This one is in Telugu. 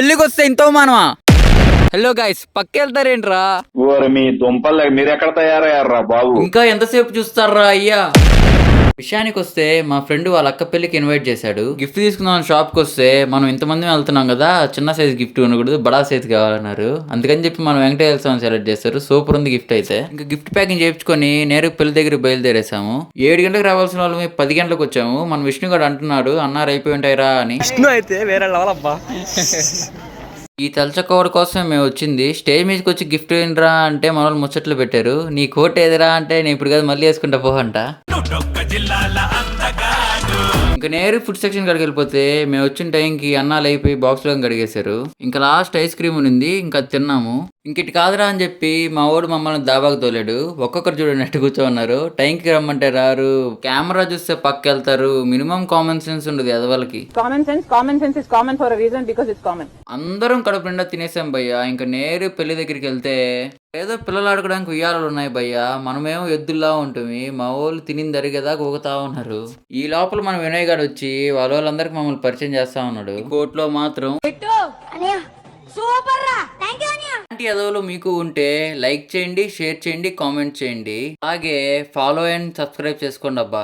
పెళ్లికి వస్తే ఇంత మానవా? Hello guys, పక్కెళ్తారేంట్రా? మీ దుంపలు మీరు ఎక్కడ తయారయ్యారా బాబు? ఇంకా ఎంతసేపు చూస్తారా అయ్యా? విషయానికి వస్తే మా ఫ్రెండ్ వాళ్ళ అక్క పెళ్లికి ఇన్వైట్ చేశాడు. గిఫ్ట్ తీసుకుందాం షాప్ కి వస్తే మనం ఇంతమంది వెళ్తున్నాం కదా, చిన్న సైజ్ గిఫ్ట్ ఉండకూడదు, బడా సైజ్ కావాలన్నారు. అందుకని చెప్పి మనం వెంకటేశ్వర స్వామి సెలెక్ట్ చేస్తారు. సూపర్ ఉంది గిఫ్ట్ అయితే. ఇంకా గిఫ్ట్ ప్యాకింగ్ చేయించుకొని నేరుగా పెళ్లి దగ్గర బయలుదేరేసాము. 7 గంటలకు రావాల్సిన వాళ్ళు 10 గంటలకు వచ్చాము. మన విష్ణు గారు అంటున్నాడు అన్నారు అయిపోయి ఉంటాయిరా అని. విష్ణు అయితే వేరే లెవెల్ అబ్బా. ఈ తలచక్కవాడు కోసమే మేము వచ్చింది. స్టేజ్ మీదకి వచ్చి గిఫ్ట్ ఏంట్రా అంటే మన వాళ్ళు ముచ్చట్లు పెట్టారు. నీ కోట్ ఏదిరా అంటే నేను ఇప్పుడు కాదు మళ్ళీ వేసుకుంటా పోహంట. ఇంకా నేరు ఫుడ్ సెక్షన్ కాడికి వెళ్ళిపోతే మేము వచ్చిన టైంకి అన్నాలు అయిపోయి బాక్స్లో కడిగేశారు. ఇంకా లాస్ట్ ఐస్ క్రీమ్ ఉంది, ఇంకా తిన్నాము. ఇంకటి కాదురా అని చెప్పి మా వాడు మమ్మల్ని దాబాకు తోలాడు. ఒక్కొక్కరు చూడండి ఎట్టు కూర్చోన్నారు. టైంకి రమ్మంటే రారు, కెమెరా చూస్తే పక్కెళ్తారు. మినిమం కామన్ సెన్స్ ఉండదు ఎదవాళ్ళకి. Common sense is common for a reason because it's common. అందరం కడుపు నిండా తినేసాం భయ్యా. ఇంకా నేరు పెళ్లి దగ్గరికి వెళ్తే ఏదో పిల్లలు ఆడుకోవడానికి ఉయ్యాలలు ఉన్నాయి భయ్యా. మనమేమో ఎద్దుల్లా ఉంటుంది. మా వాళ్ళు తినింది అరిగేదాకా ఊగుతా ఉన్నారు. ఈ లోపల మన వినయ్ గారు వచ్చి వాళ్ళందరికి మమ్మల్ని పరిచయం చేస్తా ఉన్నాడు. కోర్టులో మాత్రం ఇలాంటి ఎదవలు మీకు ఉంటే లైక్ చేయండి, షేర్ చేయండి, కామెంట్ చేయండి. అలాగే ఫాలో అండ్ సబ్స్క్రైబ్ చేసుకోండి అబ్బా.